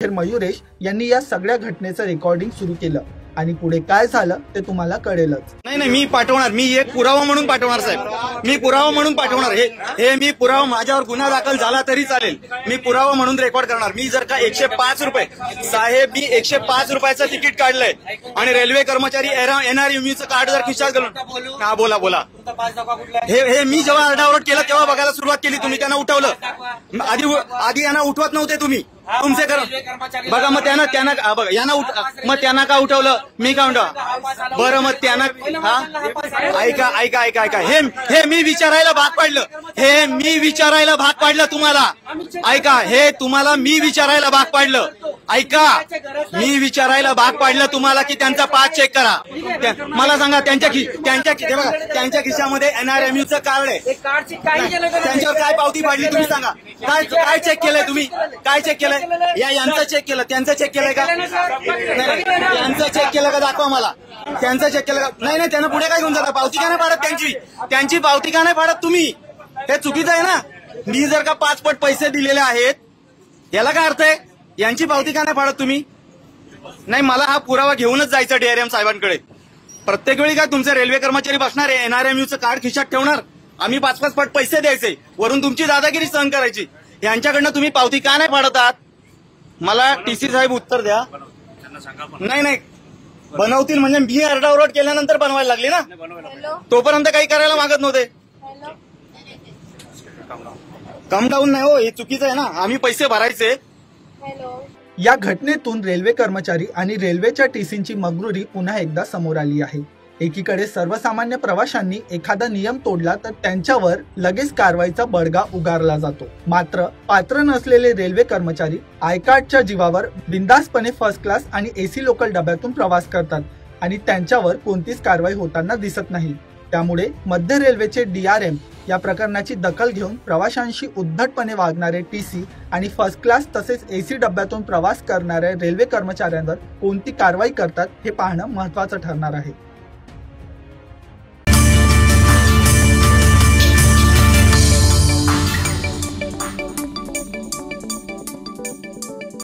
अखेर मयुरेश यांनी या सगळ्या घटनेचं रेकॉर्डिंग सुरू केलं आणि पुढे काय झालं ते तुम्हाला कळेलच। नाही मी पाठवणार, मी एक पुरावा म्हणून पाठवणार साहेब, मी पुरावा म्हणून पाठवणार। हे मी पुरावा, माझ्यावर गुन्हा दाखल झाला तरी चालेल, मी पुरावा म्हणून रेकॉर्ड करणार। मी जर का 105 रुपये साहेब, मी 105 रुपयाचं तिकीट काढलंय आणि रेल्वे कर्मचारी NRMUचं कार्ड जर खिशात घालून, हा बोला हे मी जेव्हा आरडाओरड केलं तेव्हा बघायला सुरुवात केली तुम्ही, त्यांना उठवलं। आधी यांना उठवत नव्हते तुम्ही, तुमचे बघा, मग त्यांना बघा यांना मग त्यांना का उठवलं, मी का उठव बरं, मग त्यांना ऐका हे मी विचारायला भाग पाडलं, हे मी विचारायला भाग पाडलं तुम्हाला, ऐका, हे तुम्हाला मी विचारायला भाग पाडलं, ऐका, मी विचारायला भाग पाडलं तुम्हाला की त्यांचा पास चेक करा। मला सांगा, त्यांच्या खिशामध्ये NRMUचं कार्ड आहे, त्यांच्यावर काय पावती पाडली तुम्ही सांगा, काय चेक केलंय तुम्ही, काय चेक केलंय, यांचं चेक केलं, त्यांचं चेक केलंय का, त्यांचं चेक केलं का दाखवा मला, त्यांचं चेक केलं का, नाही त्यांना पुढे काय घेऊन जाता, पावती का नाही पाडत त्यांची पावती का नाही पाडत तुम्ही, हे चुकीचं आहे ना। मी जर का 5 पट पैसे दिलेले आहेत याला काय अर्थ आहे, यांची पावती का नाही पाडत तुम्ही, नाही मला हा पुरावा घेऊनच जायचा DRM साहेबांकडे। प्रत्येक वेळी काय तुमचे रेल्वे कर्मचारी बसणार आहे, NRMUचं कार्ड खिशात ठेवणार, आम्ही 5-5 पट पैसे द्यायचे, वरून तुमची दादागिरी सहन करायची, यांच्याकडनं तुम्ही पावती का नाही पाडत आहात, मला TC साहेब उत्तर द्या। नाही बनवतील म्हणजे मी आरडाओरड केल्यानंतर बनवायला लागली ना, तोपर्यंत काही करायला मागत नव्हते। कम डाऊन नाही हो, हे चुकीचं आहे ना, आम्ही पैसे भरायचे। या घटनेतून रेल्वे कर्मचारी आणि रेल्वेच्या TCंची मगरुरी पुन्हा एकदा समोर आली आहे। एकीकडे सर्वसामान्य प्रवाशांनी एखादा नियम तोडला तर त्यांच्यावर लगेच कारवाईचा बडगा उगारला जातो, मात्र पात्र नसलेले रेल्वे कर्मचारी आयकार्डच्या जीवावर बिंदासपणे फर्स्ट क्लास आणि AC लोकल डब्यातून प्रवास करतात आणि त्यांच्यावर कोणतीच कारवाई होताना दिसत नाही। त्यामुळे मध्य रेल्वेचे DRM या प्रकरणाची दखल घेऊन प्रवाशांशी उद्धटपणे वागणारे TC आणि फर्स्ट क्लास तसेच AC डब्यातून प्रवास करणाऱ्या रेल्वे कर्मचाऱ्यांवर कोणती कारवाई करतात हे पाहणं महत्त्वाचं ठरणार आहे।